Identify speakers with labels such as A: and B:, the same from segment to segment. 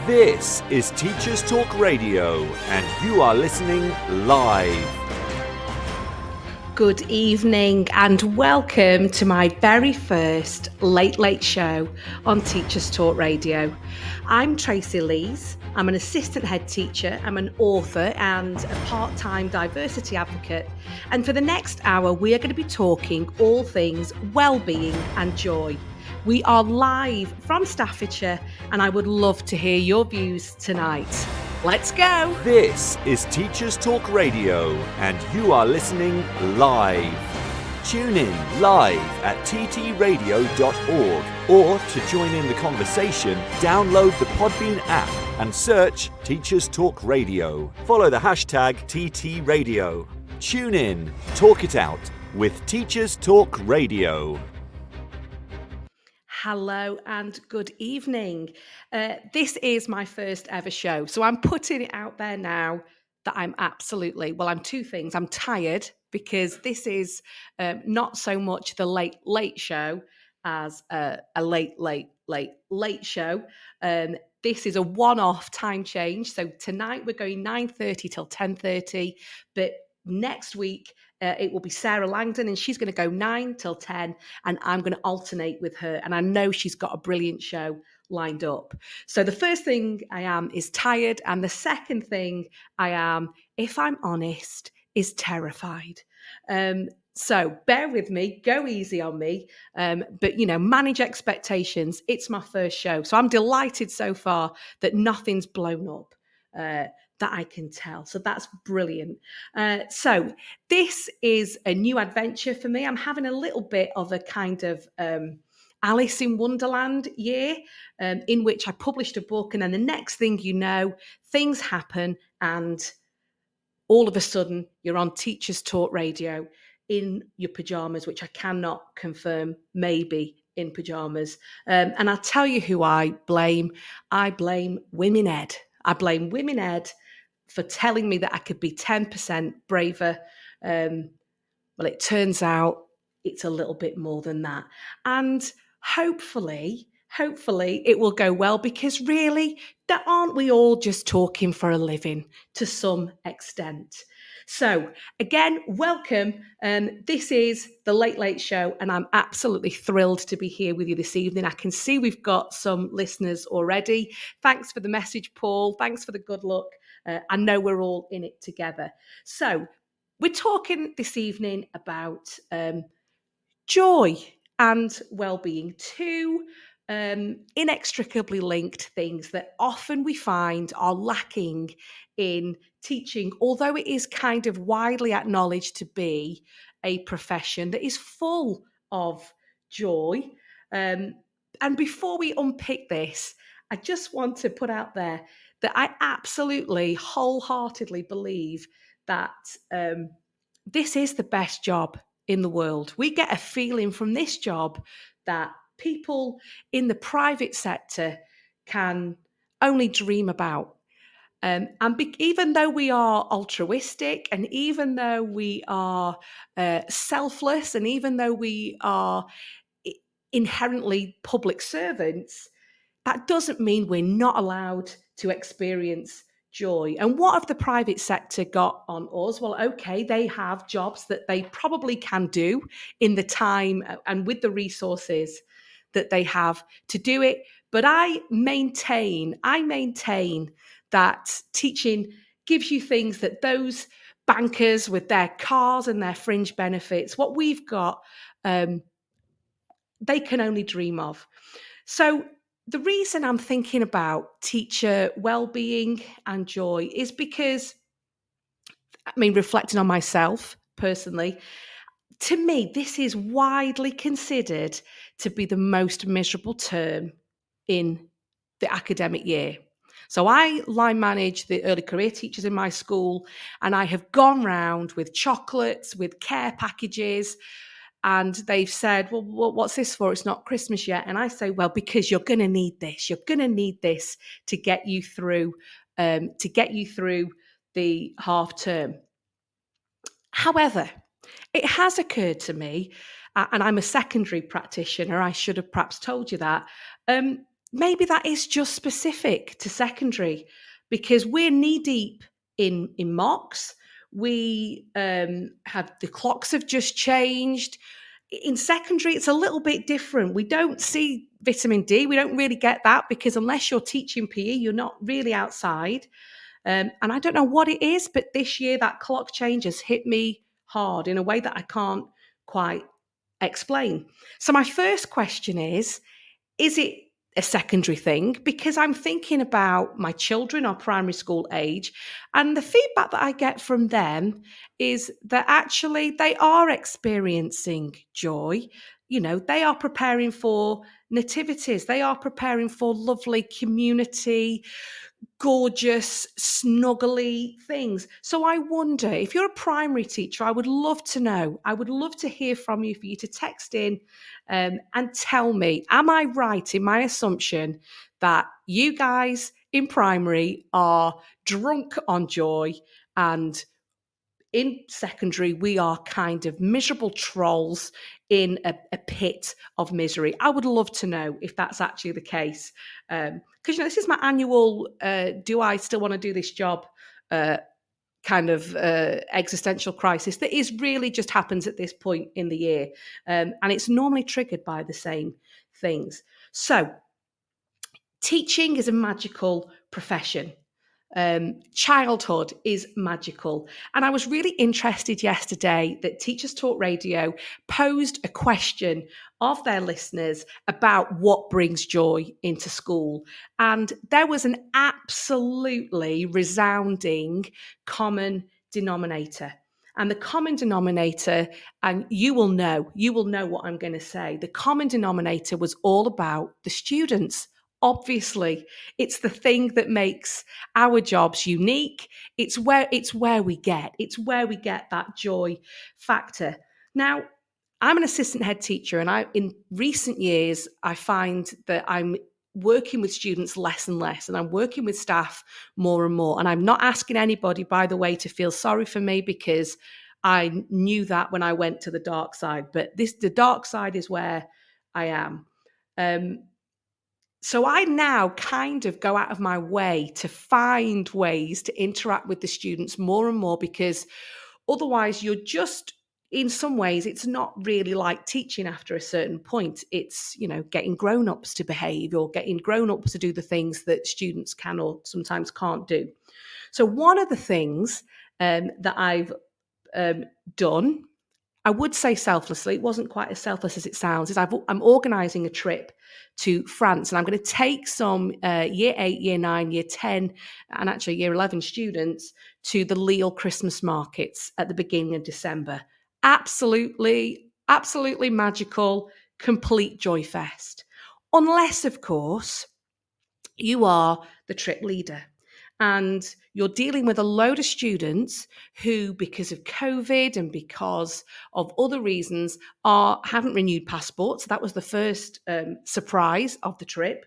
A: This is Teachers Talk Radio, and you are listening live.
B: Good evening and welcome to my very first late show on Teachers Talk Radio. I'm Tracey, Leese. I'm an assistant head teacher, I'm an author and a part-time diversity advocate. And for the next hour, we are going to be talking all things well-being and joy. We are live from Staffordshire and I would love to hear your views tonight. Let's go!
A: This is Teachers Talk Radio, and you are listening live. Tune in live at ttradio.org, or to join in the conversation, download the Podbean app and search Teachers Talk Radio. Follow the hashtag TTRadio. Tune in, talk it out with Teachers Talk Radio.
B: Hello and good evening. This is my first ever show, so I'm putting it out there now that I'm two things. I'm tired because this is not so much the late show as a late show. This is a one-off time change. So tonight we're going 9:30 till 10:30, but next week it will be Sarah Langdon and she's going to go 9 till 10 and I'm going to alternate with her. And I know she's got a brilliant show lined up. So the first thing I am is tired. And the second thing I am, if I'm honest, is terrified. So bear with me, go easy on me, but manage expectations. It's my first show. So I'm delighted so far that nothing's blown up. That I can tell. So that's brilliant. So this is a new adventure for me. I'm having a little bit of a kind of Alice in Wonderland year in which I published a book and then the next thing you know, things happen and all of a sudden you're on Teachers Talk Radio in your pajamas, which I cannot confirm, maybe in pajamas. And I'll tell you who I blame. I blame Women Ed. I blame Women Ed for telling me that I could be 10% braver. Well, it turns out it's a little bit more than that. And hopefully it will go well because really, aren't we all just talking for a living to some extent? So again, welcome. This is the Late Show and I'm absolutely thrilled to be here with you this evening. I can see we've got some listeners already. Thanks for the message, Paul. Thanks for the good luck. I know we're all in it together. So we're talking this evening about joy and well-being, two inextricably linked things that often we find are lacking in teaching, although it is kind of widely acknowledged to be a profession that is full of joy. And before we unpick this, I just want to put out there that I absolutely wholeheartedly believe that this is the best job in the world. We get a feeling from this job that people in the private sector can only dream about. Even though we are altruistic and even though we are selfless and even though we are inherently public servants, that doesn't mean we're not allowed to experience joy. And what have the private sector got on us? Well, okay, they have jobs that they probably can do in the time and with the resources that they have to do it. But I maintain that teaching gives you things that those bankers with their cars and their fringe benefits, what we've got, they can only dream of. So the reason I'm thinking about teacher well-being and joy is because, reflecting on myself personally, to me, this is widely considered to be the most miserable term in the academic year. So I line manage the early career teachers in my school, and I have gone round with chocolates, with care packages, and they've said, well, what's this for? It's not Christmas yet. And I say, well, because you're going to need this. You're going to need this to get you through the half term. However, it has occurred to me, and I'm a secondary practitioner, I should have perhaps told you that maybe that is just specific to secondary, because we're knee deep in mocks. We have the clocks have just changed. In secondary, it's a little bit different. We don't see vitamin D. We don't really get that because unless you're teaching PE, you're not really outside. And I don't know what it is, but this year that clock change has hit me hard in a way that I can't quite explain. So my first question is it a secondary thing? Because I'm thinking about my children are primary school age, and the feedback that I get from them is that actually they are experiencing joy. You know, they are preparing for nativities, they are preparing for lovely community, gorgeous, snuggly things. So I wonder if you're a primary teacher, I would love to know. I would love to hear from you, for you to text in and tell me, am I right in my assumption that you guys in primary are drunk on joy, and in secondary, we are kind of miserable trolls in a pit of misery? I would love to know if that's actually the case. Because, this is my annual, do I still want to do this job uh, kind of existential crisis that is really just happens at this point in the year. And it's normally triggered by the same things. So, teaching is a magical profession. Childhood is magical. And I was really interested yesterday that Teachers Talk Radio posed a question of their listeners about what brings joy into school. And there was an absolutely resounding common denominator. And the common denominator, and you will know what I'm going to say. The common denominator was all about the students. Obviously, it's the thing that makes our jobs unique. It's where we get that joy factor. Now, I'm an assistant head teacher, and in recent years I find that I'm working with students less and less, and I'm working with staff more and more. And I'm not asking anybody, by the way, to feel sorry for me, because I knew that when I went to the dark side. But the dark side is where I am. So I now kind of go out of my way to find ways to interact with the students more and more, because otherwise you're just, in some ways, it's not really like teaching after a certain point. It's, getting grown-ups to behave, or getting grown-ups to do the things that students can or sometimes can't do. So one of the things that I've done, I would say selflessly, it wasn't quite as selfless as it sounds, is I'm organising a trip to France, and I'm going to take some year 8, year 9, year 10, and actually year 11 students to the Lille Christmas markets at the beginning of December. Absolutely, absolutely magical, complete joy fest. Unless, of course, you are the trip leader and you're dealing with a load of students who, because of COVID and because of other reasons, haven't renewed passports. That was the first surprise of the trip.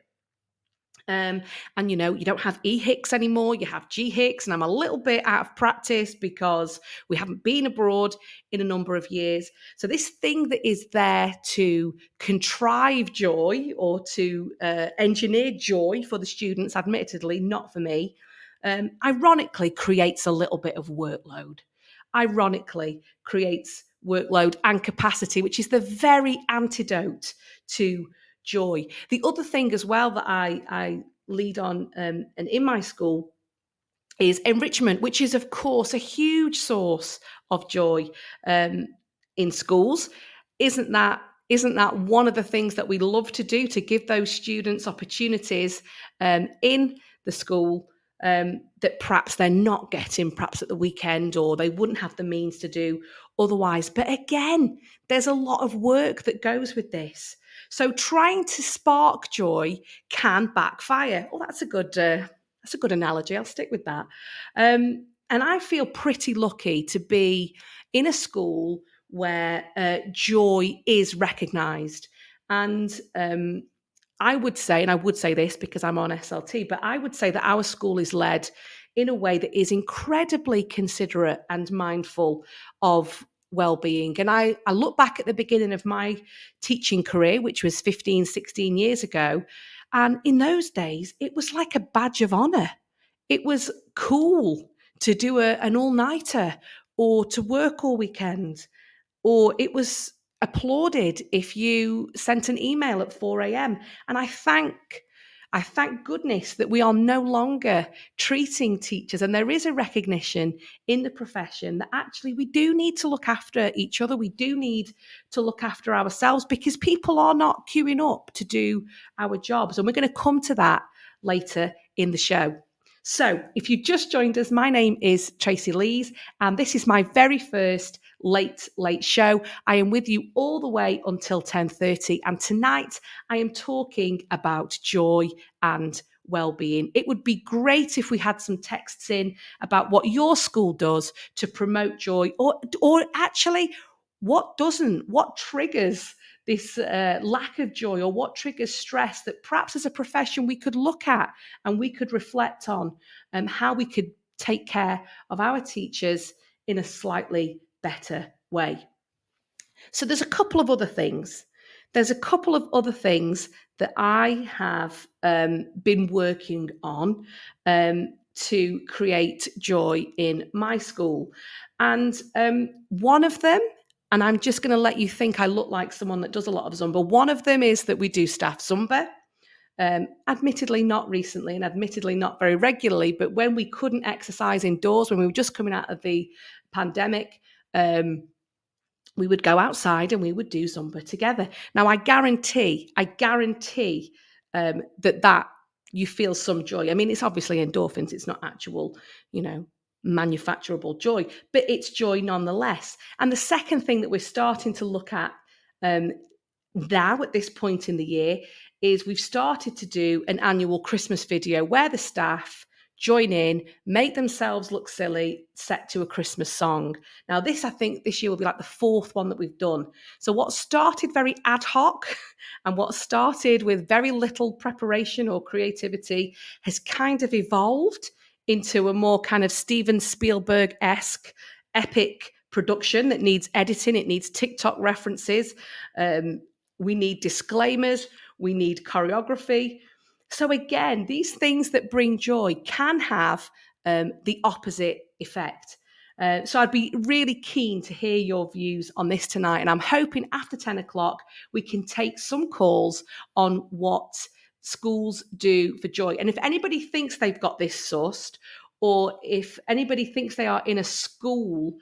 B: And you don't have E-Hicks anymore, you have G-Hicks, and I'm a little bit out of practice because we haven't been abroad in a number of years. So this thing that is there to contrive joy or to engineer joy for the students, admittedly not for me, ironically creates a little bit of workload. Ironically creates workload and capacity, which is the very antidote to joy. The other thing as well that I lead on and in my school is enrichment, which is, of course, a huge source of joy in schools. Isn't that one of the things that we love to do, to give those students opportunities in the school that perhaps they're not getting, perhaps at the weekend, or they wouldn't have the means to do otherwise? But again, there's a lot of work that goes with this. So trying to spark joy can backfire. Oh, that's a good analogy. I'll stick with that. And I feel pretty lucky to be in a school where joy is recognised. And I would say this because I'm on SLT, but I would say that our school is led in a way that is incredibly considerate and mindful of well-being. And I look back at the beginning of my teaching career, which was 15, 16 years ago, And in those days, it was like a badge of honor. It was cool to do an all-nighter or to work all weekend, or it was applauded if you sent an email at 4 a.m. And I thank goodness that we are no longer treating teachers, and there is a recognition in the profession that actually we do need to look after each other. We do need to look after ourselves because people are not queuing up to do our jobs. And we're going to come to that later in the show. So, if you just joined us, my name is Tracey Leese, and this is my very first late show. I am with you all the way until 10:30, and tonight I am talking about joy and well-being. It would be great if we had some texts in about what your school does to promote joy, or actually what doesn't, what triggers this lack of joy, or what triggers stress that perhaps as a profession we could look at and we could reflect on how we could take care of our teachers in a slightly better way. So there's a couple of other things. There's a couple of other things that I have been working on to create joy in my school. And one of them, and I'm just going to let you think I look like someone that does a lot of Zumba. One of them is that we do staff Zumba. Admittedly not recently and admittedly not very regularly, but when we couldn't exercise indoors, when we were just coming out of the pandemic, we would go outside and we would do Zumba together. Now, I guarantee that you feel some joy. I mean, it's obviously endorphins. It's not actual, manufacturable joy, but it's joy nonetheless. And the second thing that we're starting to look at now at this point in the year is we've started to do an annual Christmas video where the staff join in, make themselves look silly, set to a Christmas song. Now, I think this year will be like the fourth one that we've done. So what started very ad hoc and what started with very little preparation or creativity has kind of evolved into a more kind of Steven Spielberg-esque epic production that needs editing. It needs TikTok references. We need disclaimers. We need choreography. So again, these things that bring joy can have the opposite effect. So I'd be really keen to hear your views on this tonight. And I'm hoping after 10 o'clock, we can take some calls on what schools do for joy. And if anybody thinks they've got this sussed, or if anybody thinks they are in a school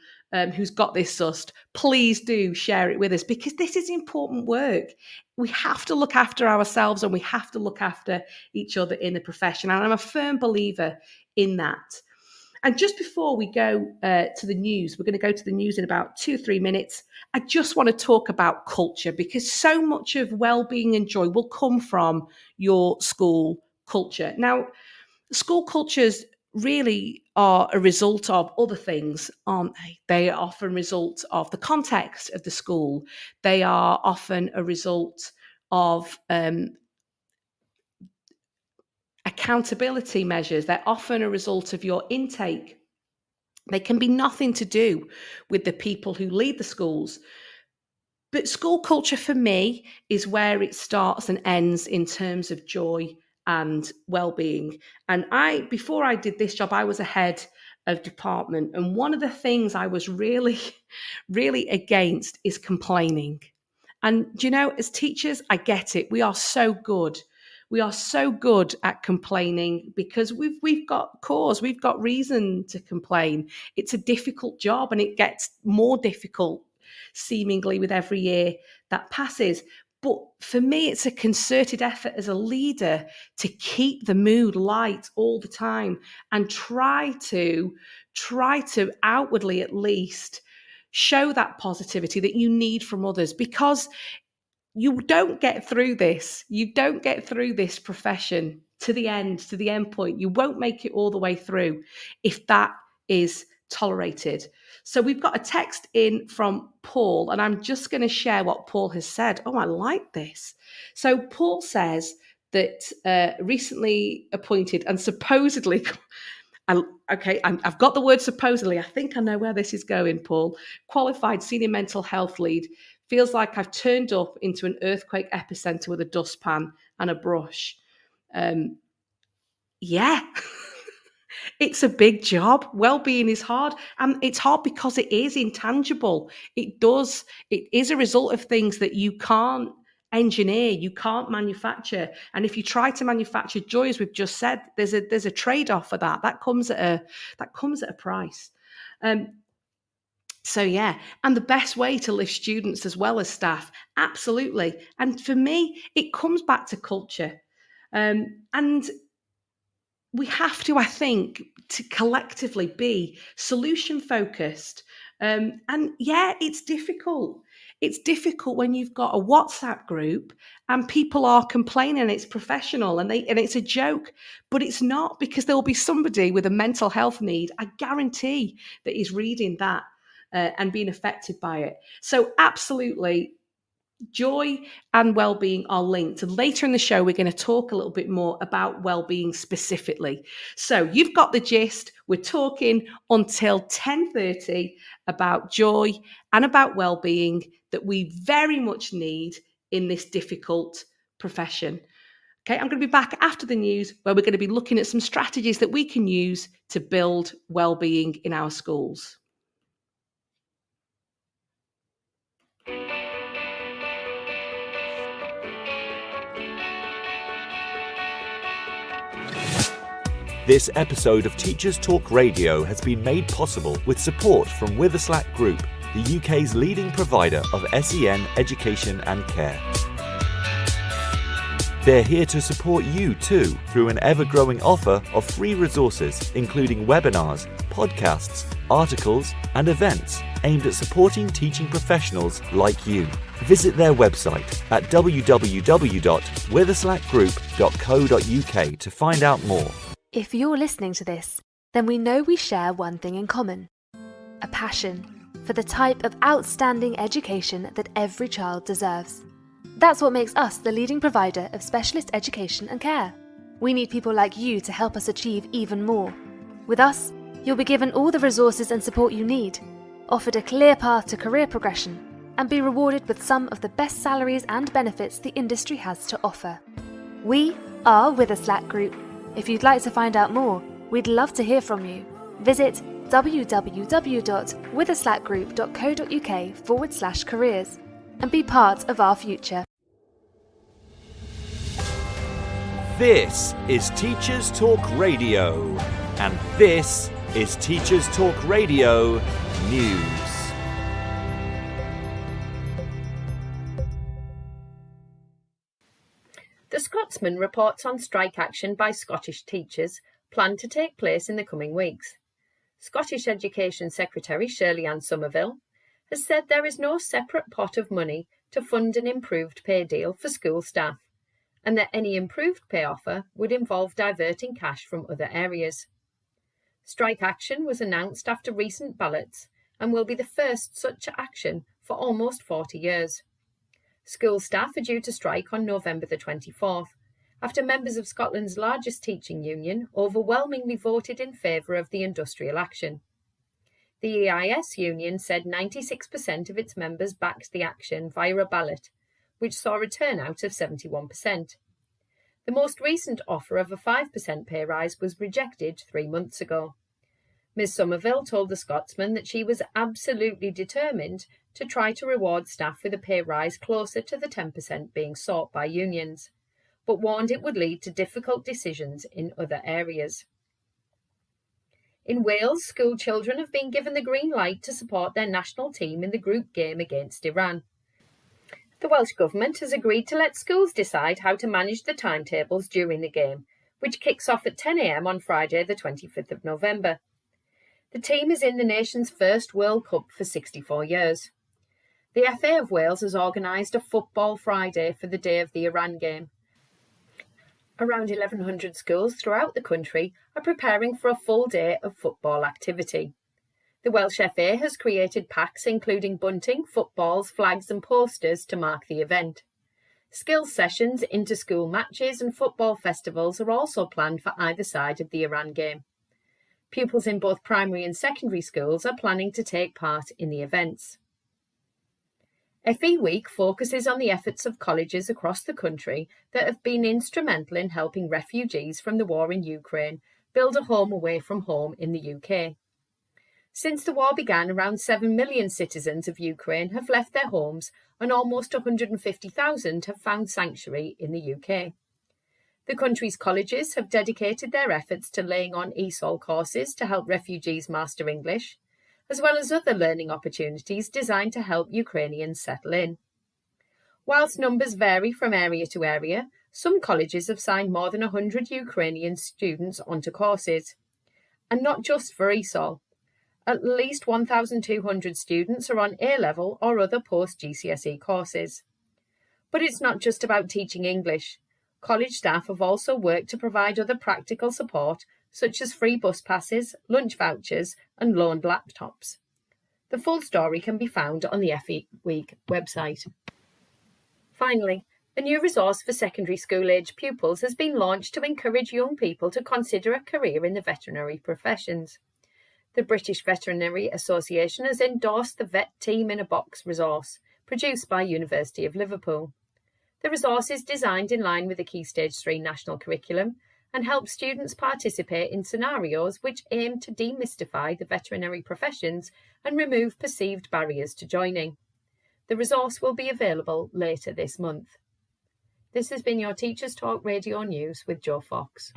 B: who's got this sussed, please do share it with us, because this is important work. We have to look after ourselves and we have to look after each other in the profession. And I'm a firm believer in that. And just before we go to the news, we're going to go to the news in about 2-3 minutes. I just want to talk about culture, because so much of well-being and joy will come from your school culture. Now, school cultures really are a result of other things, aren't they? They are often a result of the context of the school. They are often a result of accountability measures. They're often a result of your intake. They can be nothing to do with the people who lead the schools. But school culture for me is where it starts and ends in terms of joy and well-being. And before I did this job, I was a head of department. And one of the things I was really, really against is complaining. And as teachers, I get it. We are so good. We are so good at complaining because we've got cause, we've got reason to complain. It's a difficult job, and it gets more difficult seemingly with every year that passes. But for me, it's a concerted effort as a leader to keep the mood light all the time and try to outwardly at least show that positivity that you need from others, because you don't get through this. You don't get through this profession to the end point. You won't make it all the way through if that is tolerated. So we've got a text in from Paul, and I'm just going to share what Paul has said. Oh, I like this. So Paul says that recently appointed and supposedly I've got the word supposedly. I think I know where this is going, Paul. Qualified senior mental health lead. Feels like I've turned up into an earthquake epicenter with a dustpan and a brush. Yeah. It's a big job. Well-being is hard, and it's hard because it is intangible. It is a result of things that you can't engineer, you can't manufacture. And if you try to manufacture joy, as we've just said, there's a trade-off for that. That comes at a price. So yeah, and the best way to lift students as well as staff, absolutely. And for me, it comes back to culture. And we have to, I think, to collectively be solution focused. And yeah, it's difficult. It's difficult when you've got a WhatsApp group and people are complaining it's professional and it's a joke, but it's not, because there will be somebody with a mental health need, I guarantee, that is reading that and being affected by it. So absolutely, joy and well-being are linked. And later in the show, we're going to talk a little bit more about well-being specifically. So you've got the gist. We're talking until 10:30 about joy and about well-being that we very much need in this difficult profession. Okay, I'm going to be back after the news where we're going to be looking at some strategies that we can use to build well-being in our schools.
A: This episode of Teachers Talk Radio has been made possible with support from Witherslack Group, the UK's leading provider of SEN education and care. They're here to support you too through an ever-growing offer of free resources, including webinars, podcasts, articles, and events aimed at supporting teaching professionals like you. Visit their website at www.witherslackgroup.co.uk to find out more.
C: If you're listening to this, then we know we share one thing in common: a passion for the type of outstanding education that every child deserves. That's what makes us the leading provider of specialist education and care. We need people like you to help us achieve even more. With us, you'll be given all the resources and support you need, offered a clear path to career progression, and be rewarded with some of the best salaries and benefits the industry has to offer. We are Witherslack Group. If you'd like to find out more, we'd love to hear from you. Visit www.witherslackgroup.co.uk/careers and be part of our future.
A: This is Teachers Talk Radio, and this is Teachers Talk Radio News.
D: The Scotsman reports on strike action by Scottish teachers planned to take place in the coming weeks. Scottish Education Secretary Shirley-Anne Somerville has said there is no separate pot of money to fund an improved pay deal for school staff, and that any improved pay offer would involve diverting cash from other areas. Strike action was announced after recent ballots and will be the first such action for almost 40 years. School staff are due to strike on November the 24th, after members of Scotland's largest teaching union overwhelmingly voted in favour of the industrial action. The EIS union said 96% of its members backed the action via a ballot, which saw a turnout of 71%. The most recent offer of a 5% pay rise was rejected 3 months ago. Ms Somerville told the Scotsman that she was absolutely determined to try to reward staff with a pay rise closer to the 10% being sought by unions, but warned it would lead to difficult decisions in other areas. In Wales, school children have been given the green light to support their national team in the group game against Iran. The Welsh Government has agreed to let schools decide how to manage the timetables during the game, which kicks off at 10 a.m. on Friday the 25th of November. The team is in the nation's first World Cup for 64 years. The FA of Wales has organised a Football Friday for the day of the Iran game. Around 1,100 schools throughout the country are preparing for a full day of football activity. The Welsh FA has created packs including bunting, footballs, flags and posters to mark the event. Skills sessions, inter-school matches and football festivals are also planned for either side of the Iran game. Pupils in both primary and secondary schools are planning to take part in the events. FE Week focuses on the efforts of colleges across the country that have been instrumental in helping refugees from the war in Ukraine build a home away from home in the UK. Since the war began, around 7 million citizens of Ukraine have left their homes and almost 150,000 have found sanctuary in the UK. The country's colleges have dedicated their efforts to laying on ESOL courses to help refugees master English, as well as other learning opportunities designed to help Ukrainians settle in. Whilst numbers vary from area to area, some colleges have signed more than 100 Ukrainian students onto courses. And not just for ESOL. At least 1,200 students are on A-level or other post-GCSE courses. But it's not just about teaching English. College staff have also worked to provide other practical support, such as free bus passes, lunch vouchers, and loaned laptops. The full story can be found on the FE Week website. Finally, a new resource for secondary school-age pupils has been launched to encourage young people to consider a career in the veterinary professions. The British Veterinary Association has endorsed the Vet Team in a Box resource, produced by University of Liverpool. The resource is designed in line with the Key Stage 3 national curriculum and helps students participate in scenarios which aim to demystify the veterinary professions and remove perceived barriers to joining. The resource will be available later this month. This has been your Teachers Talk Radio News with Jo Fox.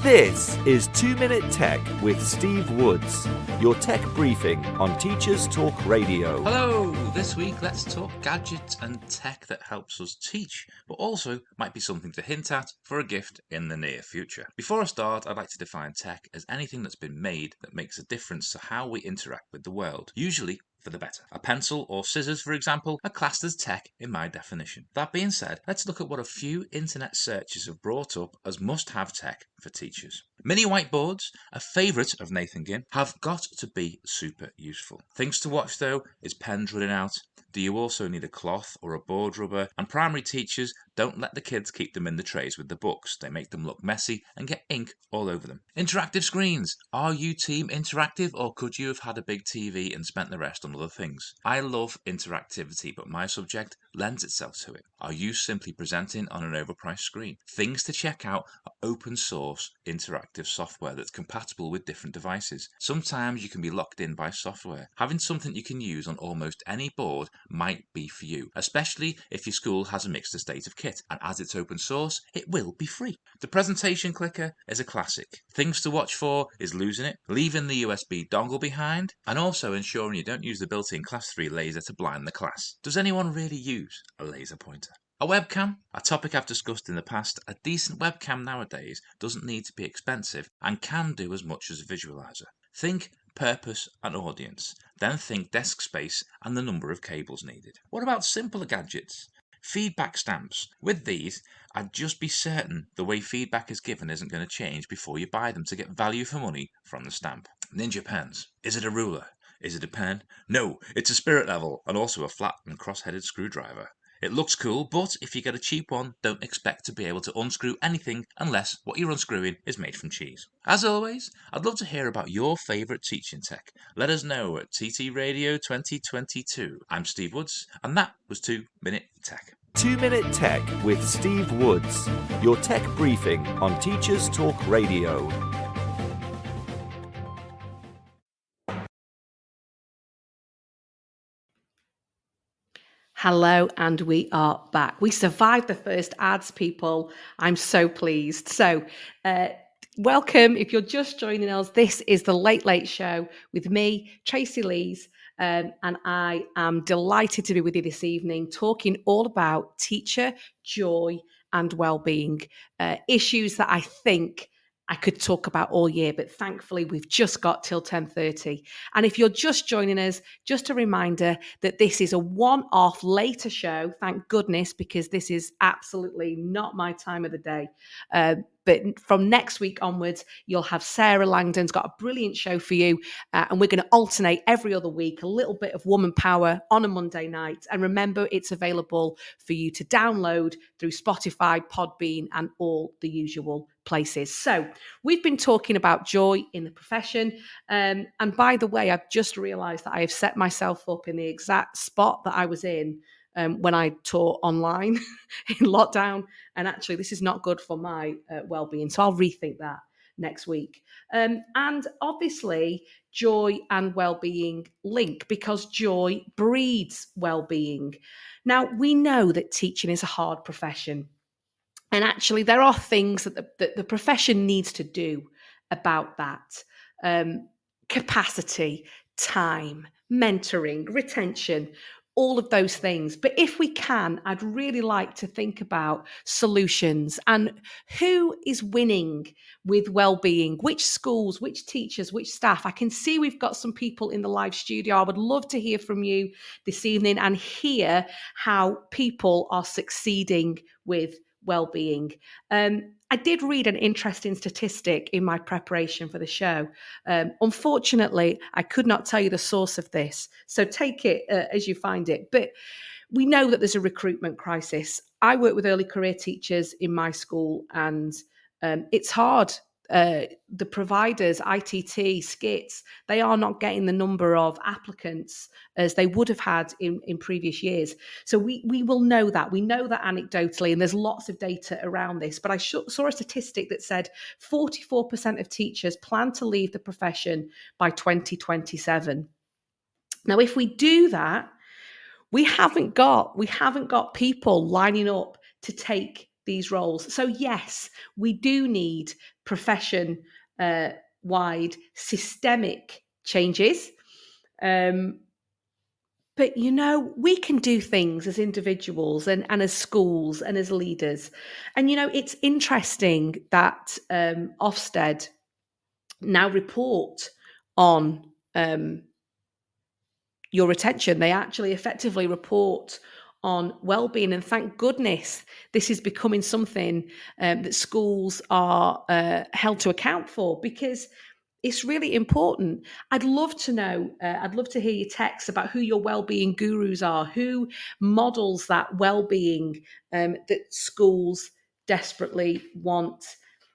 A: This is 2 Minute Tech with Steve Woods, your tech briefing on Teachers Talk Radio.
E: Hello! This week let's talk gadgets and tech that helps us teach, but also might be something to hint at for a gift in the near future. Before I start, I'd like to define tech as anything that's been made that makes a difference to how we interact with the world, usually for the better. A pencil or scissors, for example, are classed as tech in my definition. That being said, let's look at what a few internet searches have brought up as must-have tech for teachers. Mini whiteboards, a favourite of Nathan Ginn, have got to be super useful. Things to watch though is pens running out. Do you also need a cloth or a board rubber? And primary teachers, don't let the kids keep them in the trays with the books. They make them look messy and get ink all over them. Interactive screens. Are you team interactive, or could you have had a big TV and spent the rest on other things? I love interactivity, but my subject lends itself to it. Are you simply presenting on an overpriced screen? Things to check out are open source interactive software that's compatible with different devices. Sometimes you can be locked in by software. Having something you can use on almost any board might be for you, especially if your school has a mixed estate of kit, and as it's open source, it will be free. The presentation clicker is a classic. Things to watch for is losing it, leaving the USB dongle behind, and also ensuring you don't use the built-in Class 3 laser to blind the class. Does anyone really use a laser pointer? A webcam, a topic I've discussed in the past. A decent webcam nowadays doesn't need to be expensive and can do as much as a visualizer. Think purpose and audience, then think desk space and the number of cables needed. What about simpler gadgets? Feedback stamps. With these, I'd just be certain the way feedback is given isn't going to change before you buy them to get value for money from the stamp. Ninja pens. Is it a ruler? Is it a pen? No, it's a spirit level and also a flat and cross-headed screwdriver. It looks cool, but if you get a cheap one, don't expect to be able to unscrew anything unless what you're unscrewing is made from cheese. As always, I'd love to hear about your favourite teaching tech. Let us know at TT Radio 2022. I'm Steve Woods, and that was 2 Minute Tech.
A: 2 Minute Tech with Steve Woods, your tech briefing on Teachers Talk Radio.
B: Hello, and we are back. We survived the first ads, people. I'm so pleased. So, welcome. If you're just joining us, this is the Late Late Show with me, Tracey, Leese, and I am delighted to be with you this evening, talking all about teacher joy and well-being, issues that I think I could talk about all year, but thankfully we've just got till 10:30. And if you're just joining us, just a reminder that this is a one-off later show, thank goodness, because this is absolutely not my time of the day. But from next week onwards, you'll have Sarah Langdon's got a brilliant show for you. And we're going to alternate every other week, a little bit of woman power on a Monday night. And remember, it's available for you to download through Spotify, Podbean, and all the usual places. So we've been talking about joy in the profession. And by the way, I've just realized that I have set myself up in the exact spot that I was in when I taught online in lockdown. And actually, this is not good for my well-being. So I'll rethink that next week. And obviously, joy and well-being link because joy breeds well-being. Now, we know that teaching is a hard profession. And actually, there are things that the profession needs to do about that. Capacity, time, mentoring, retention, all of those things. But if we can, I'd really like to think about solutions and who is winning with well-being, which schools, which teachers, which staff. I can see we've got some people in the live studio. I would love to hear from you this evening and hear how people are succeeding with well-being. I did read an interesting statistic in my preparation for the show. Unfortunately, I could not tell you the source of this, so take it as you find it. But we know that there's a recruitment crisis. I work with early career teachers in my school, and it's hard. The providers, ITT, SCITs, they are not getting the number of applicants as they would have had in previous years. So we will know that. We know that anecdotally, and there's lots of data around this. But I saw a statistic that said 44% of teachers plan to leave the profession by 2027. Now, if we do that, we haven't got people lining up to take these roles. So yes, we do need profession wide systemic changes. But we can do things as individuals and as schools and as leaders. And it's interesting that Ofsted now report on your retention. They actually effectively report on well-being, and thank goodness this is becoming something that schools are held to account for, because it's really important. I'd love to know, I'd love to hear your texts about who your well-being gurus are, who models that well-being that schools desperately want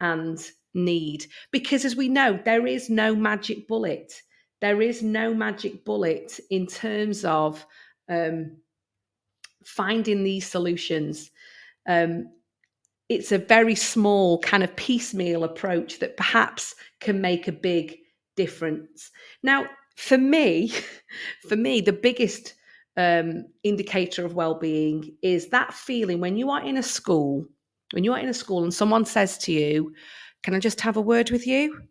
B: and need. Because as we know, there is no magic bullet. There is no magic bullet in terms of finding these solutions. It's a very small kind of piecemeal approach that perhaps can make a big difference. Now, for me, the biggest indicator of well-being is that feeling when you are in a school, and someone says to you, "Can I just have a word with you?"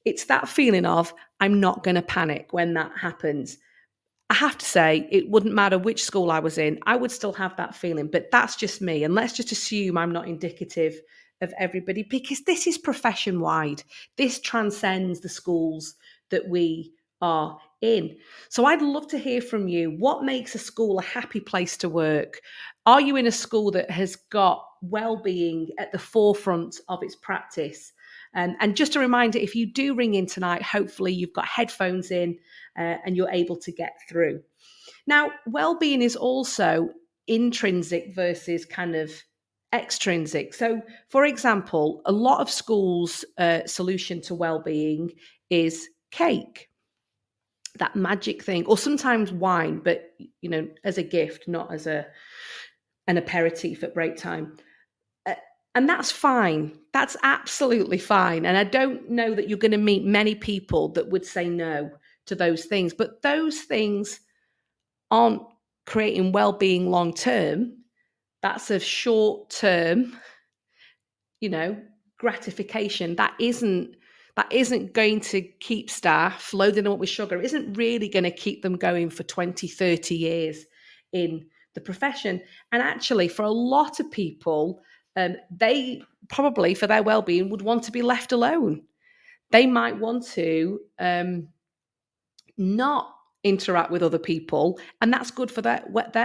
B: It's that feeling of, I'm not going to panic when that happens. I have to say, it wouldn't matter which school I was in, I would still have that feeling, but that's just me. And let's just assume I'm not indicative of everybody, because this is profession wide. This transcends the schools that we are in. So I'd love to hear from you. What makes a school a happy place to work? Are you in a school that has got well-being at the forefront of its practice? And just a reminder, if you do ring in tonight, hopefully you've got headphones in and you're able to get through. Now, well-being is also intrinsic versus kind of extrinsic. So, for example, a lot of schools' solution to well-being is cake, that magic thing, or sometimes wine, but as a gift, not as an aperitif at break time. And that's fine. That's absolutely fine. And I don't know that you're going to meet many people that would say no to those things. But those things aren't creating well-being long term. That's a short term, gratification. That isn't going to keep staff loading them up with sugar. It isn't really going to keep them going for 20, 30 years in the profession. And actually, for a lot of people, they probably, for their well-being, would want to be left alone. They might want to not interact with other people, and that's good for their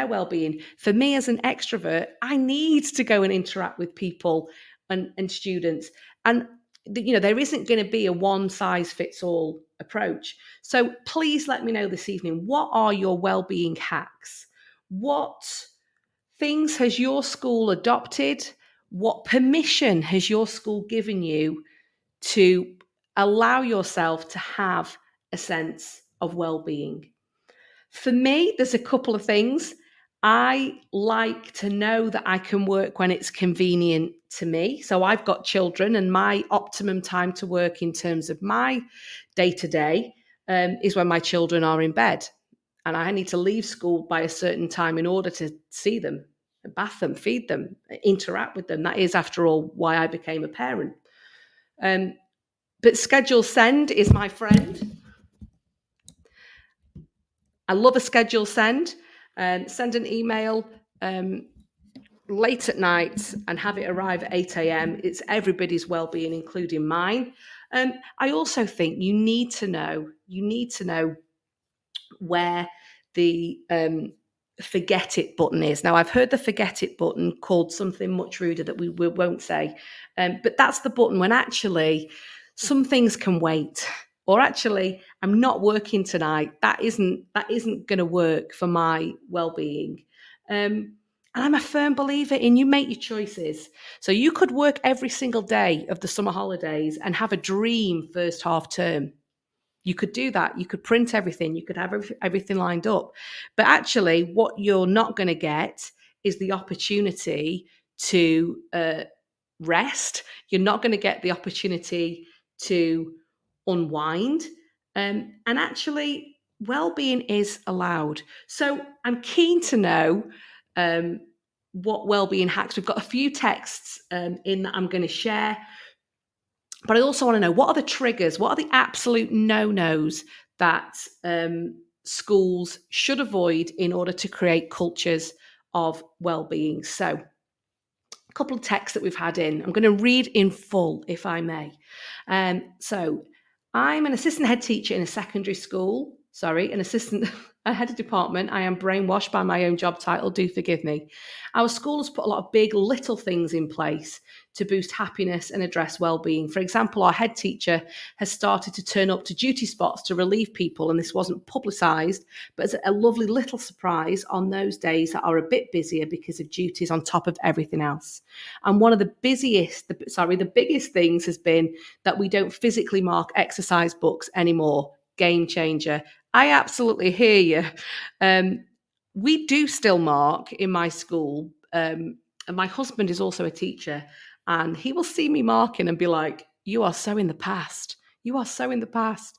B: well-being. For me as an extrovert, I need to go and interact with people. and students. And there isn't going to be a one size fits all approach. So please let me know this evening, what are your wellbeing hacks? What things has your school adopted? What permission has your school given you to allow yourself to have a sense of well-being? For me, there's a couple of things. I like to know that I can work when it's convenient to me. So I've got children, and my optimum time to work in terms of my day-to-day is when my children are in bed. And I need to leave school by a certain time in order to see them, bath them, feed them, interact with them. That is, after all, why I became a parent. But schedule send is my friend. I love a schedule send. Send an email late at night and have it arrive at 8 a.m. It's everybody's well-being, including mine. I also think you need to know where the forget it button is. Now, I've heard the forget it button called something much ruder that we won't say, but that's the button when actually some things can wait, or actually I'm not working tonight. That isn't going to work for my well-being. And I'm a firm believer in you make your choices. So you could work every single day of the summer holidays and have a dream first half term. You could do that. You could print everything. You could have everything lined up. But actually, what you're not going to get is the opportunity to rest. You're not going to get the opportunity to unwind. And actually, well-being is allowed. So I'm keen to know what well-being hacks. We've got a few texts in that I'm going to share. But I also want to know, what are the triggers? What are the absolute no-nos that schools should avoid in order to create cultures of well-being? So a couple of texts that we've had in. I'm going to read in full, if I may. So I'm an assistant head teacher in a secondary school. A head of department. I am brainwashed by my own job title. Do forgive me. Our school has put a lot of big little things in place to boost happiness and address well-being. For example, our head teacher has started to turn up to duty spots to relieve people, and this wasn't publicised, but it's a lovely little surprise on those days that are a bit busier because of duties on top of everything else. And one of the biggest things has been that we don't physically mark exercise books anymore. Game changer. I absolutely hear you. We do still mark in my school, and my husband is also a teacher, and he will see me marking and be like, "You are so in the past. You are so in the past."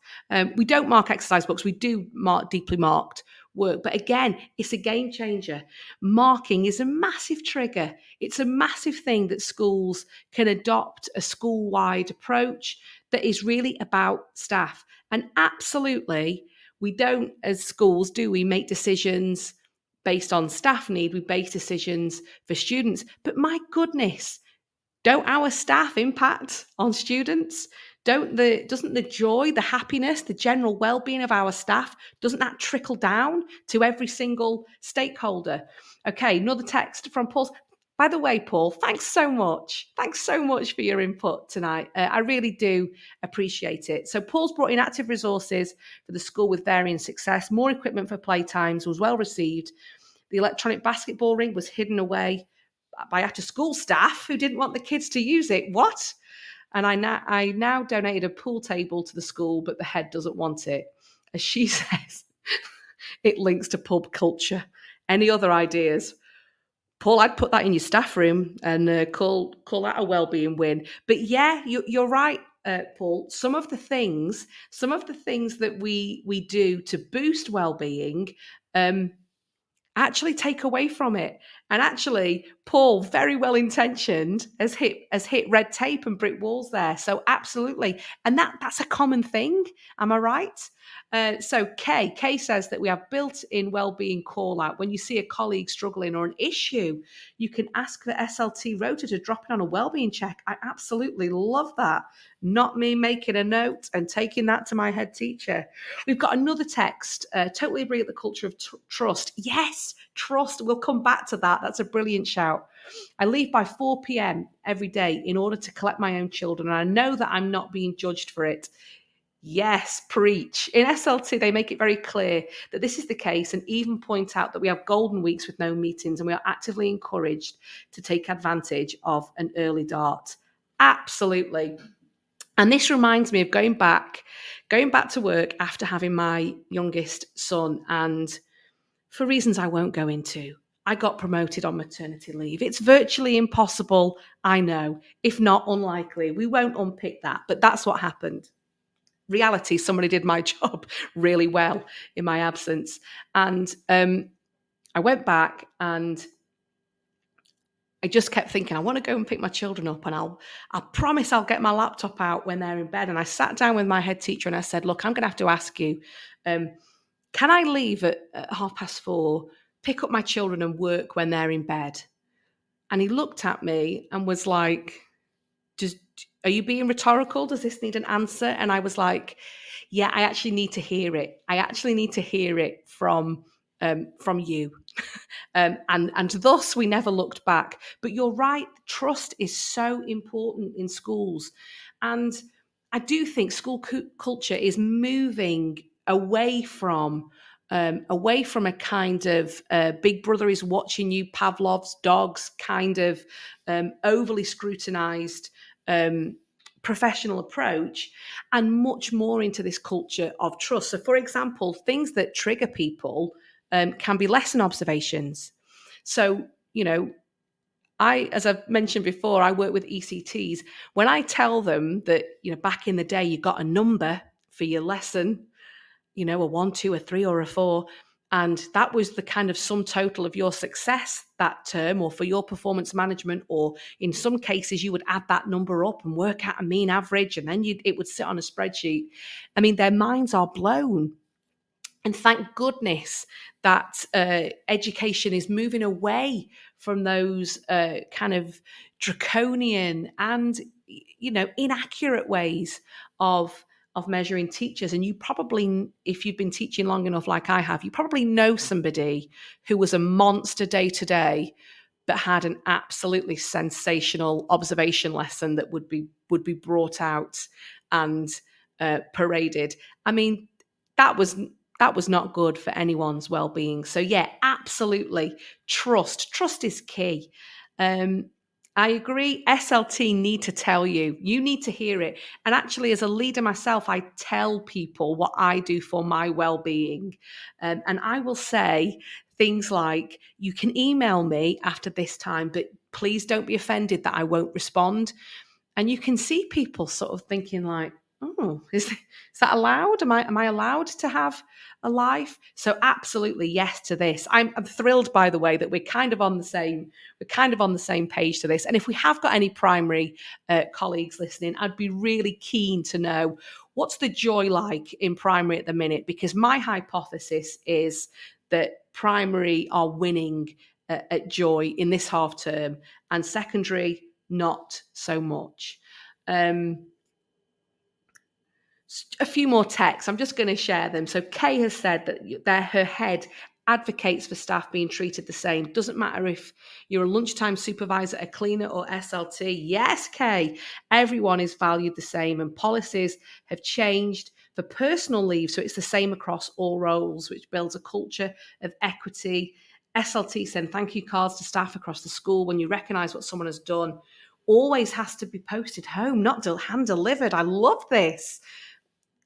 B: We don't mark exercise books. We do mark deeply marked work. But again, it's a game changer. Marking is a massive trigger. It's a massive thing that schools can adopt, a school-wide approach that is really about staff. And absolutely, we don't, as schools, do we make decisions based on staff need? We base decisions for students. But my goodness, don't our staff impact on students? Doesn't the joy, the happiness, the general well-being of our staff, doesn't that trickle down to every single stakeholder? Okay, another text from Paul. By the way, Paul, thanks so much. Thanks so much for your input tonight. I really do appreciate it. So Paul's brought in active resources for the school with varying success. More equipment for playtimes was well received. The electronic basketball ring was hidden away by after-school staff who didn't want the kids to use it. What? And I now donated a pool table to the school, but the head doesn't want it. As she says, it links to pub culture. Any other ideas? Paul, I'd put that in your staff room and call that a well-being win. But yeah, you're right, Paul. Some of the things that we do to boost well-being actually take away from it. And actually, Paul, very well intentioned, has hit red tape and brick walls there. So absolutely, and that's a common thing. Am I right? So Kay says that we have built-in well-being call-out. When you see a colleague struggling or an issue, you can ask the SLT rota to drop in on a well-being check. I absolutely love that. Not me making a note and taking that to my head teacher. We've got another text. Totally agree with the culture of trust. Yes, trust. We'll come back to that. that. That's a brilliant shout. I leave by 4 p.m. every day in order to collect my own children, and I know that I'm not being judged for it. Yes, preach. In SLT, they make it very clear that this is the case and even point out that we have golden weeks with no meetings, and we are actively encouraged to take advantage of an early dart. Absolutely. And this reminds me of going back to work after having my youngest son, and for reasons I won't go into, I got promoted on maternity leave. It's virtually impossible, I know, if not unlikely. We won't unpick that, but that's what happened. Reality, somebody did my job really well in my absence. And I went back and I just kept thinking, I want to go and pick my children up, and I'll promise I'll get my laptop out when they're in bed. And I sat down with my head teacher and I said, look, I'm going to have to ask you, can I leave at 4:30, pick up my children and work when they're in bed? And he looked at me and was like, are you being rhetorical? Does this need an answer? And I was like, yeah, I actually need to hear it. I actually need to hear it from you. And thus we never looked back. But you're right, trust is so important in schools. And I do think school culture is moving away from a kind of Big Brother is watching you, Pavlov's dogs kind of overly scrutinized professional approach, and much more into this culture of trust. So, for example, things that trigger people can be lesson observations. So, as I've mentioned before, I work with ECTs. When I tell them that, back in the day, you got a number for your lesson, a 1, 2, a 3, or a 4. And that was the kind of sum total of your success that term, or for your performance management, or in some cases, you would add that number up and work out a mean average, and then it would sit on a spreadsheet. I mean, their minds are blown. And thank goodness that education is moving away from those kind of draconian and, inaccurate ways of measuring teachers. And you probably, if you've been teaching long enough like I have, you probably know somebody who was a monster day to day, but had an absolutely sensational observation lesson that would be brought out and paraded. I mean, that was not good for anyone's well-being. So yeah, absolutely. Trust is key. I agree. SLT need to tell you. You need to hear it. And actually, as a leader myself, I tell people what I do for my well-being. And I will say things like, you can email me after this time, but please don't be offended that I won't respond. And you can see people sort of thinking like, oh, is that allowed? Am I allowed to have a life? So absolutely yes to this. I'm thrilled, by the way, that we're kind of on the same page to this. And if we have got any primary colleagues listening, I'd be really keen to know, what's the joy like in primary at the minute? Because my hypothesis is that primary are winning at joy in this half term, and secondary not so much. A few more texts. I'm just going to share them. So Kay has said that her head advocates for staff being treated the same. Doesn't matter if you're a lunchtime supervisor, a cleaner, or SLT. Yes, Kay, everyone is valued the same, and policies have changed for personal leave, so it's the same across all roles, which builds a culture of equity. SLT send thank you cards to staff across the school when you recognise what someone has done. Always has to be posted home, not hand delivered. I love this.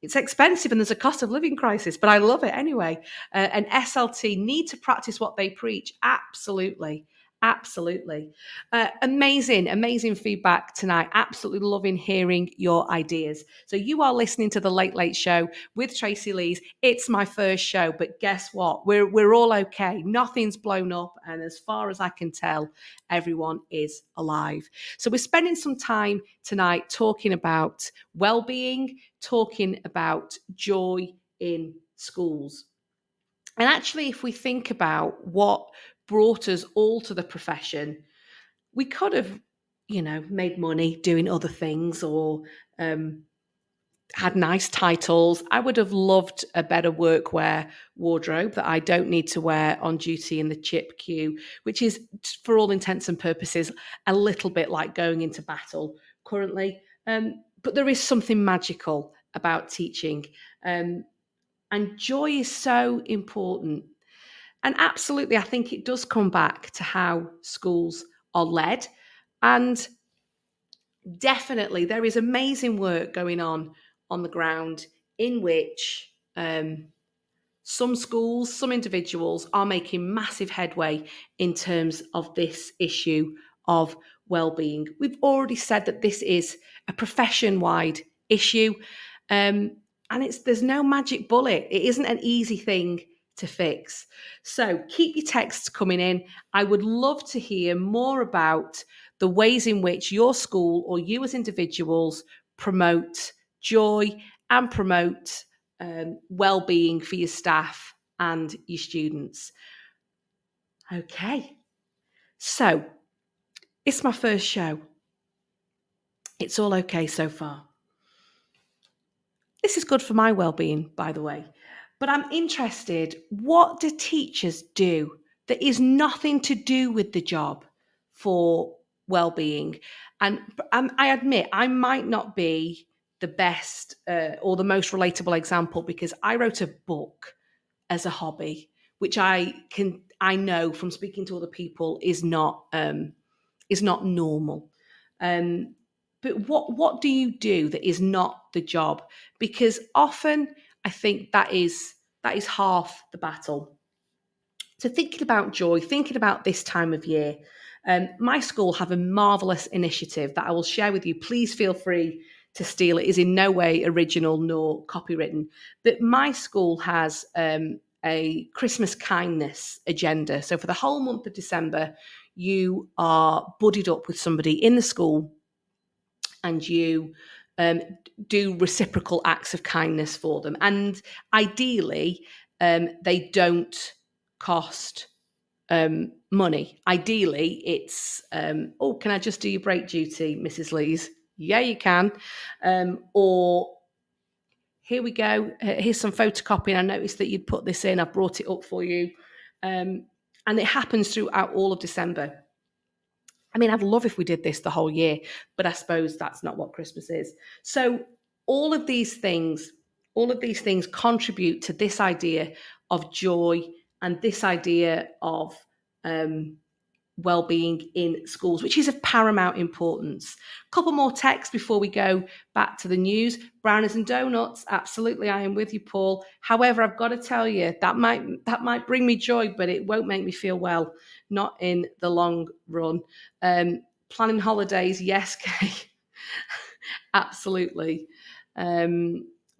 B: It's expensive and there's a cost of living crisis, but I love it anyway. And SLT need to practice what they preach. Absolutely. Absolutely. Amazing feedback tonight. Absolutely loving hearing your ideas. So you are listening to The Late Late Show with Tracey Leese. It's my first show, but guess what? We're all okay. Nothing's blown up. And as far as I can tell, everyone is alive. So we're spending some time tonight talking about well-being, talking about joy in schools. And actually, if we think about what brought us all to the profession, we could have, made money doing other things, or had nice titles. I would have loved a better workwear wardrobe that I don't need to wear on duty in the chip queue, which is, for all intents and purposes, a little bit like going into battle currently. But there is something magical about teaching. And joy is so important. And absolutely, I think it does come back to how schools are led. And definitely, there is amazing work going on the ground in which some schools, some individuals are making massive headway in terms of this issue of well-being. We've already said that this is a profession-wide issue, and there's no magic bullet. It isn't an easy thing to fix. So keep your texts coming in. I would love to hear more about the ways in which your school or you as individuals promote joy and promote well-being for your staff and your students. Okay, so it's my first show. It's all okay so far. This is good for my well-being, by the way. But I'm interested, what do teachers do that is nothing to do with the job for well-being? And I admit I might not be the best or the most relatable example, because I wrote a book as a hobby, which I know from speaking to other people is not normal. But what do you do that is not the job? Because often I think that is half the battle. So thinking about joy, thinking about this time of year, my school have a marvellous initiative that I will share with you. Please feel free to steal it. It is in no way original nor copywritten. But my school has a Christmas kindness agenda. So for the whole month of December, you are buddied up with somebody in the school and you do reciprocal acts of kindness for them. And ideally, they don't cost money. Ideally, it's, can I just do your break duty, Mrs. Leese? Yeah, you can. Or here we go. Here's some photocopying. I noticed that you'd put this in. I brought it up for you. And it happens throughout all of December. I mean, I'd love if we did this the whole year, but I suppose that's not what Christmas is. So all of these things contribute to this idea of joy and this idea of well-being in schools, which is of paramount importance. A couple more texts before we go back to the news. Brownies and donuts, absolutely, I am with you, Paul. However, I've got to tell you, that might bring me joy, but it won't make me feel well, not in the long run. Planning holidays, yes, Kay. Absolutely.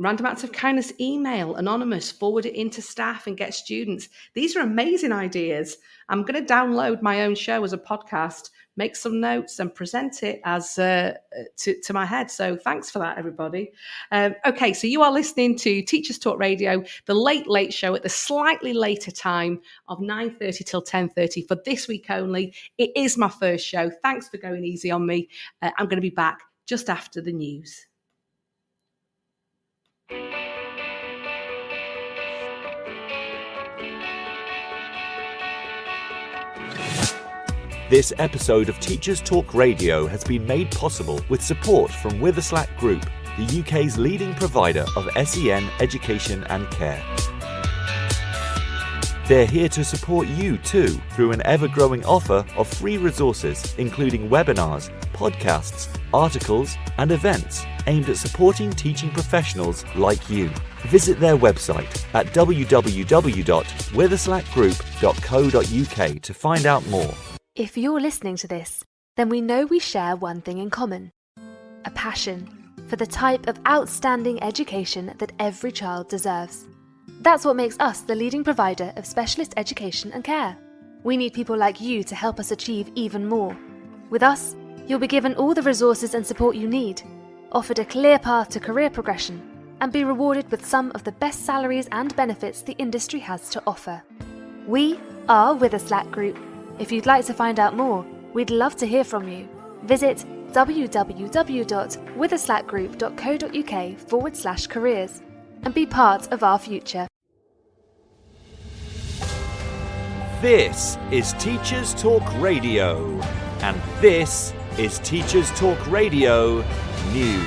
B: Random acts of kindness email, anonymous, forward it into staff and get students. These are amazing ideas. I'm going to download my own show as a podcast, make some notes and present it as to my head. So thanks for that, everybody. Okay, so you are listening to Teachers Talk Radio, the late show at the slightly later time of 9:30 till 10:30 for this week only. It is my first show. Thanks for going easy on me. I'm going to be back just after the news.
A: This episode of Teachers Talk Radio has been made possible with support from Witherslack Group, the UK's leading provider of SEN education and care. They're here to support you too through an ever-growing offer of free resources, including webinars, podcasts, articles, and events aimed at supporting teaching professionals like you. Visit their website at www.witherslackgroup.co.uk to find out more.
C: If you're listening to this, then we know we share one thing in common: a passion for the type of outstanding education that every child deserves. That's what makes us the leading provider of specialist education and care. We need people like you to help us achieve even more. With us, you'll be given all the resources and support you need, offered a clear path to career progression, and be rewarded with some of the best salaries and benefits the industry has to offer. We are Witherslack Group. If you'd like to find out more, we'd love to hear from you. Visit www.witherslackgroup.co.uk/careers and be part of our future.
A: This is Teachers Talk Radio, and this is Teachers Talk Radio News.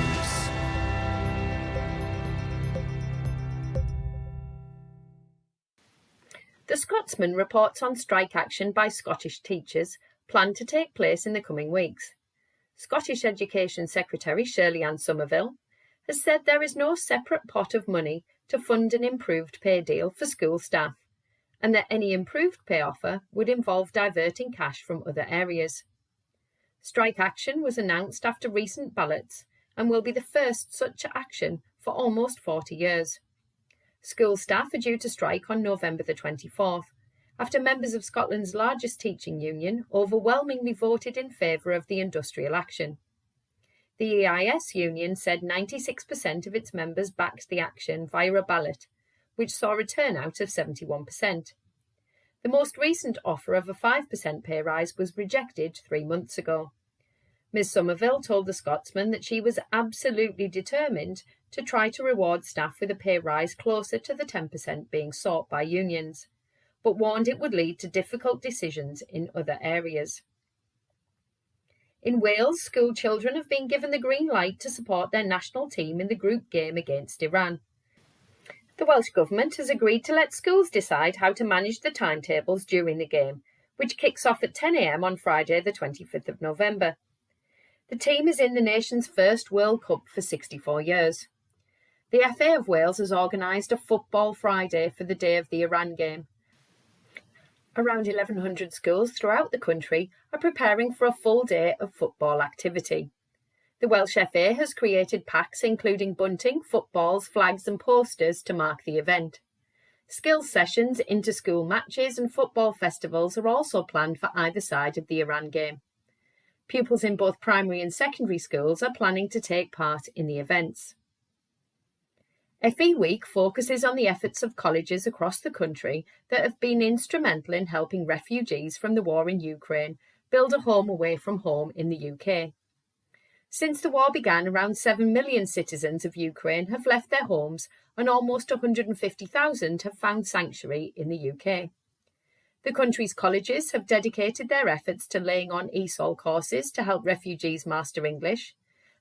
D: The Scotsman reports on strike action by Scottish teachers planned to take place in the coming weeks. Scottish Education Secretary Shirley-Ann Somerville has said there is no separate pot of money to fund an improved pay deal for school staff, and that any improved pay offer would involve diverting cash from other areas. Strike action was announced after recent ballots and will be the first such action for almost 40 years. School staff are due to strike on November the 24th, after members of Scotland's largest teaching union overwhelmingly voted in favour of the industrial action. The EIS union said 96% of its members backed the action via a ballot, which saw a turnout of 71%. The most recent offer of a 5% pay rise was rejected 3 months ago. Ms Somerville told the Scotsman that she was absolutely determined to try to reward staff with a pay rise closer to the 10% being sought by unions, but warned it would lead to difficult decisions in other areas. In Wales, school children have been given the green light to support their national team in the group game against Iran. The Welsh Government has agreed to let schools decide how to manage the timetables during the game, which kicks off at 10 a.m. on Friday the 25th of November. The team is in the nation's first World Cup for 64 years. The FA of Wales has organised a Football Friday for the day of the Iran game. Around 1,100 schools throughout the country are preparing for a full day of football activity. The Welsh FA has created packs including bunting, footballs, flags and posters to mark the event. Skills sessions, inter-school matches and football festivals are also planned for either side of the Iran game. Pupils in both primary and secondary schools are planning to take part in the events. FE Week focuses on the efforts of colleges across the country that have been instrumental in helping refugees from the war in Ukraine build a home away from home in the UK. Since the war began, around 7 million citizens of Ukraine have left their homes and almost 150,000 have found sanctuary in the UK. The country's colleges have dedicated their efforts to laying on ESOL courses to help refugees master English,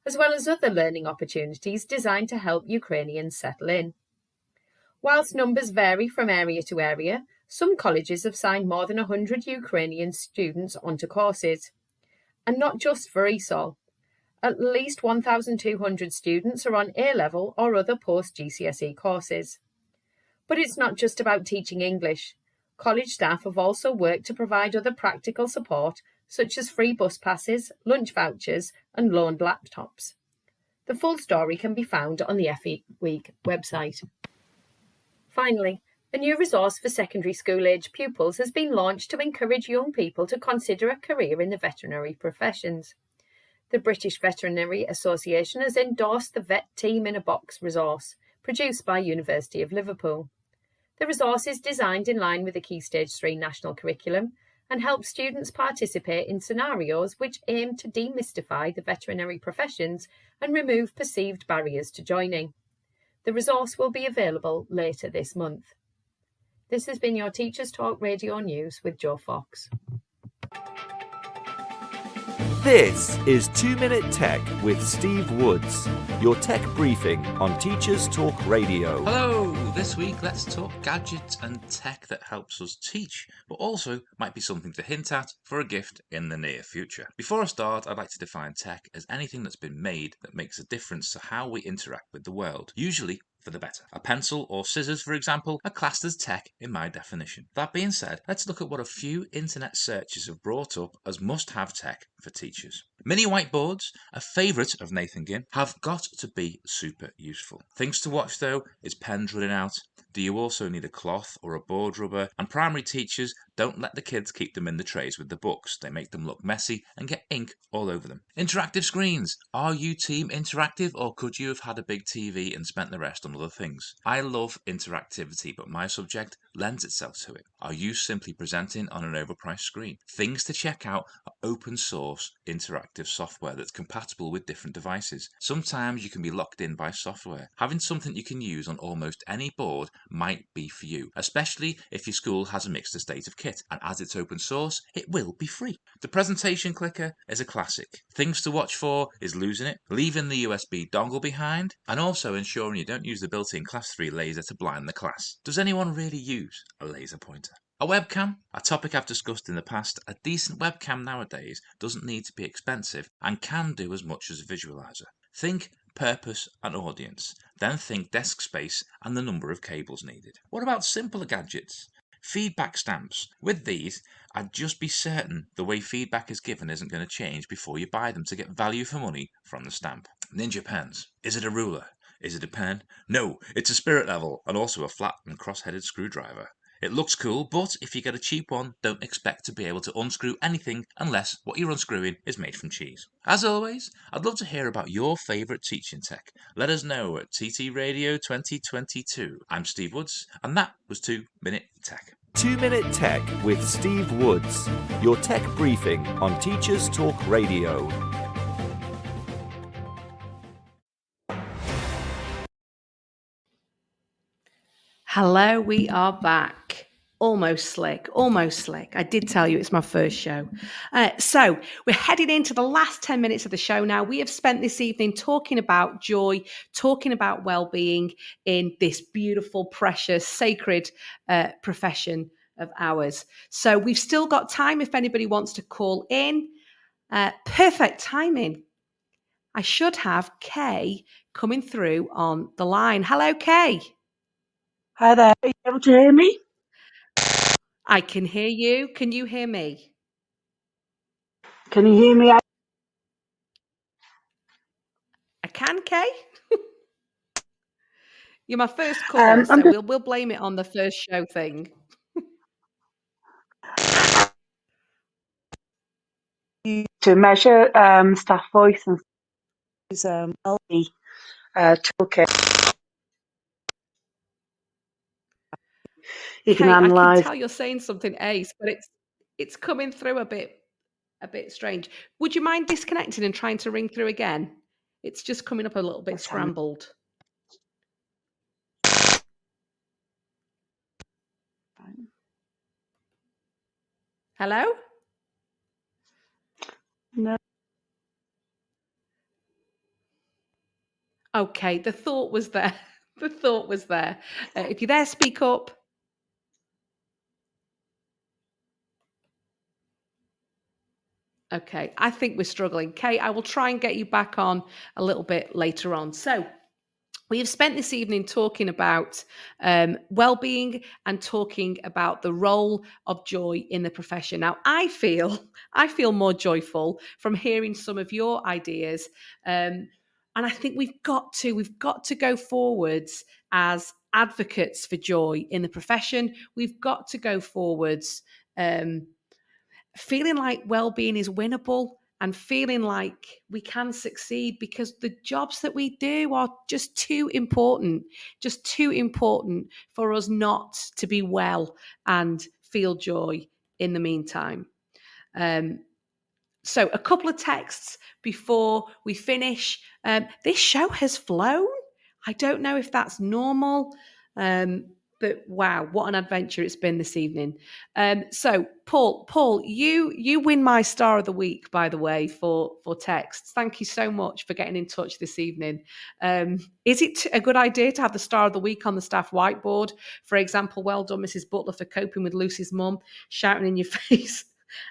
D: as well as other learning opportunities designed to help Ukrainians settle in. Whilst numbers vary from area to area, some colleges have signed more than 100 Ukrainian students onto courses. And not just for ESOL. At least 1,200 students are on A-level or other post-GCSE courses. But it's not just about teaching English. College staff have also worked to provide other practical support, such as free bus passes, lunch vouchers, and loaned laptops. The full story can be found on the FE Week website. Finally, a new resource for secondary school-age pupils has been launched to encourage young people to consider a career in the veterinary professions. The British Veterinary Association has endorsed the Vet Team in a Box resource, produced by University of Liverpool. The resource is designed in line with the Key Stage 3 national curriculum and helps students participate in scenarios which aim to demystify the veterinary professions and remove perceived barriers to joining. The resource will be available later this month. This has been your Teachers Talk Radio News with Jo Fox.
A: This is 2 Minute Tech with Steve Woods, your tech briefing on Teachers Talk Radio.
E: Hello! This week let's talk gadgets and tech that helps us teach, but also might be something to hint at for a gift in the near future. Before I start, I'd like to define tech as anything that's been made that makes a difference to how we interact with the world, usually for the better. A pencil or scissors, for example, are classed as tech in my definition. That being said, let's look at what a few internet searches have brought up as must-have tech for teachers. Mini whiteboards, a favourite of Nathan Ginn, have got to be super useful. Things to watch though is pens running out. Do you also need a cloth or a board rubber? And primary teachers Don't let the kids keep them in the trays with the books. They make them look messy and get ink all over them. Interactive screens. Are you team interactive, or could you have had a big TV and spent the rest on other things? I love interactivity, but my subject lends itself to it. Are you simply presenting on an overpriced screen? Things to check out are open source interactive software that's compatible with different devices. Sometimes you can be locked in by software. Having something you can use on almost any board might be for you, especially if your school has a mixed estate of kit, and as it's open source, it will be free. The presentation clicker is a classic. Things to watch for is losing it, leaving the USB dongle behind, and also ensuring you don't use the built-in Class 3 laser to blind the class. Does anyone really use a laser pointer? A webcam, a topic I've discussed in the past. A decent webcam nowadays doesn't need to be expensive and can do as much as a visualizer. Think purpose and audience, then think desk space and the number of cables needed. What about simpler gadgets? Feedback stamps. With these, I'd just be certain the way feedback is given isn't going to change before you buy them to get value for money from the stamp. Ninja pens. Is it a ruler? Is it a pen? No, it's a spirit level and also a flat and cross-headed screwdriver. It looks cool, but if you get a cheap one, don't expect to be able to unscrew anything unless what you're unscrewing is made from cheese. As always, I'd love to hear about your favourite teaching tech. Let us know at TT Radio 2022. I'm Steve Woods, and that was 2 Minute Tech.
A: 2 Minute Tech with Steve Woods, your tech briefing on Teachers Talk Radio.
B: Hello, we are back. Almost slick. I did tell you it's my first show. So we're heading into the last 10 minutes of the show now. We have spent this evening talking about joy, talking about well-being in this beautiful, precious, sacred profession of ours. So we've still got time if anybody wants to call in. Perfect timing. I should have Kay coming through on the line. Hello, Kay.
F: Hi there. Are you able to hear me?
B: I can hear you. Can you hear me?
F: Can you hear me?
B: I can, Kay. You're my first caller, so we'll blame it on the first show thing.
F: To measure staff voice and use Wellbeing toolkit. You can analyze.
B: I can tell you're saying something ace, but it's coming through a bit strange. Would you mind disconnecting and trying to ring through again? It's just coming up a little bit scrambled. Hello?
F: No.
B: Okay, the thought was there. If you're there, speak up. Okay, I think we're struggling. Kate, I will try and get you back on a little bit later on. So we have spent this evening talking about well-being and talking about the role of joy in the profession. Now, I feel more joyful from hearing some of your ideas. And I think we've got to go forwards as advocates for joy in the profession. We've got to go forwards feeling like well-being is winnable and feeling like we can succeed, because the jobs that we do are just too important for us not to be well and feel joy in the meantime. So a couple of texts before we finish. This show has flown. I don't know if that's normal, but wow, what an adventure it's been this evening. So Paul, you win my star of the week, by the way, for texts. Thank you so much for getting in touch this evening. Is it a good idea to have the star of the week on the staff whiteboard? For example, well done, Mrs. Butler, for coping with Lucy's mum shouting in your face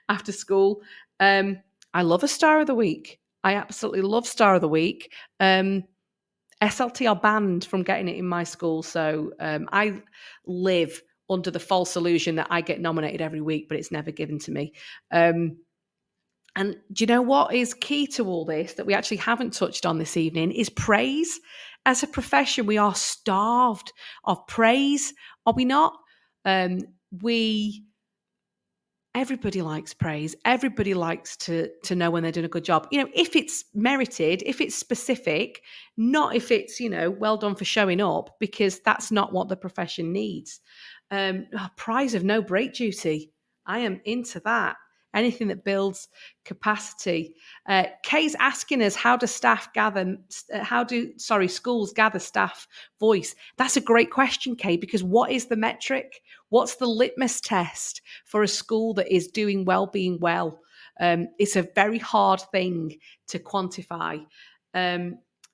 B: after school. I love a star of the week. I absolutely love star of the week. SLT are banned from getting it in my school. So I live under the false illusion that I get nominated every week, but it's never given to me. And do you know what is key to all this that we actually haven't touched on this evening is praise. As a profession, we are starved of praise, are we not? We everybody likes praise. Everybody likes to know when they're doing a good job. If it's merited, if it's specific, not if it's, well done for showing up, because that's not what the profession needs. Prize of no break duty. I am into that. Anything that builds capacity. Kay's asking us, how do schools gather staff voice? That's a great question, Kay, because what is the metric? What's the litmus test for a school that is doing well-being well? It's a very hard thing to quantify.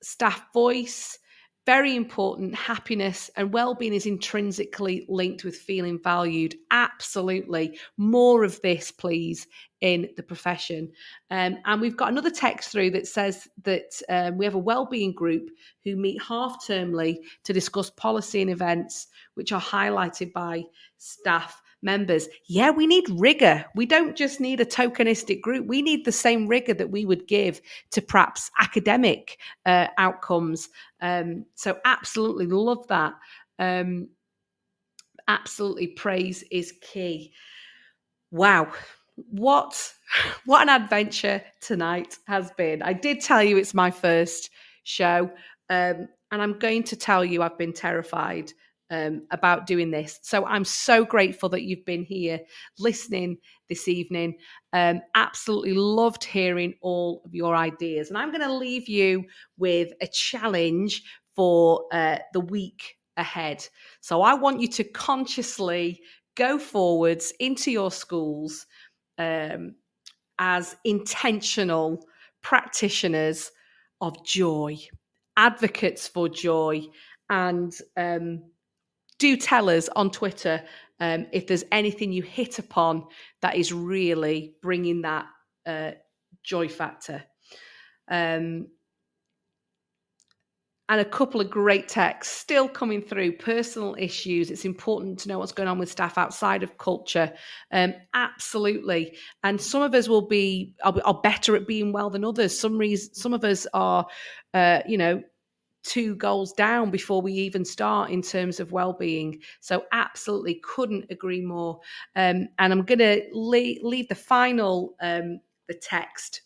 B: Staff voice, very important. Happiness and well-being is intrinsically linked with feeling valued. Absolutely. More of this, please, in the profession. And we've got another text through that says that we have a well-being group who meet half-termly to discuss policy and events which are highlighted by staff members. Yeah, we need rigor. We don't just need a tokenistic group. We need the same rigor that we would give to perhaps academic outcomes. So absolutely love that. Absolutely, praise is key. Wow. What an adventure tonight has been. I did tell you it's my first show, and I'm going to tell you I've been terrified about doing this. So I'm so grateful that you've been here listening this evening. Absolutely loved hearing all of your ideas. And I'm going to leave you with a challenge for the week ahead. So I want you to consciously go forwards into your schools as intentional practitioners of joy, advocates for joy, and do tell us on Twitter if there's anything you hit upon that is really bringing that joy factor. And a couple of great texts still coming through. Personal issues. It's important to know what's going on with staff outside of culture. Absolutely. And some of us are better at being well than others. Some of us are, 2 goals down before we even start in terms of well-being. So absolutely couldn't agree more. And I'm going to leave the final the text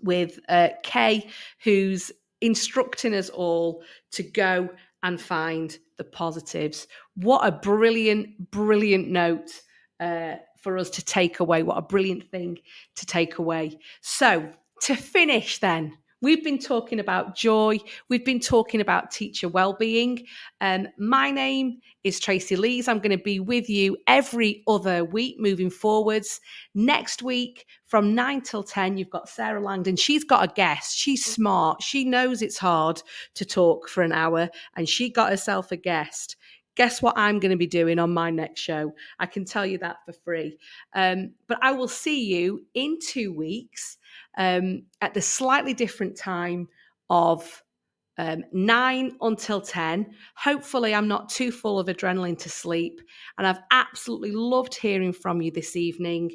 B: with Kay, who's instructing us all to go and find the positives. What a brilliant, brilliant note for us to take away. What a brilliant thing to take away. So to finish then, we've been talking about joy. We've been talking about teacher well-being. My name is Tracey Leese. I'm going to be with you every other week moving forwards. Next week from 9 till 10, you've got Sarah Langdon. She's got a guest. She's smart. She knows it's hard to talk for an hour, and she got herself a guest. Guess what I'm going to be doing on my next show? I can tell you that for free. But I will see you in 2 weeks at the slightly different time of 9 until 10. Hopefully I'm not too full of adrenaline to sleep. And I've absolutely loved hearing from you this evening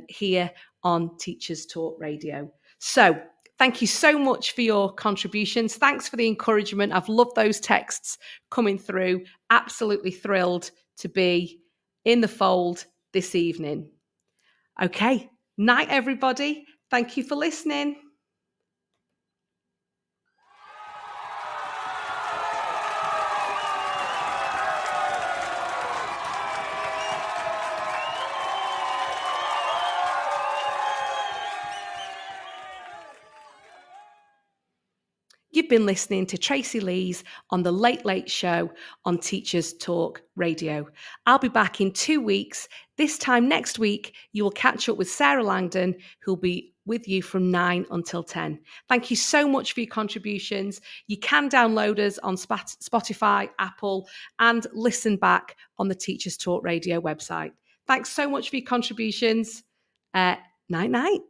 B: here on Teachers Talk Radio. So thank you so much for your contributions. Thanks for the encouragement. I've loved those texts coming through. Absolutely thrilled to be in the fold this evening. Okay, night everybody. Thank you for listening. You've been listening to Tracey Leese on The Late Late Show on Teachers Talk Radio. I'll be back in 2 weeks. This time next week, you will catch up with Sarah Langdon, who'll be with you from 9 until 10. Thank you so much for your contributions. You can download us on Spotify, Apple, and listen back on the Teachers Talk Radio website. Thanks so much for your contributions. Night, night.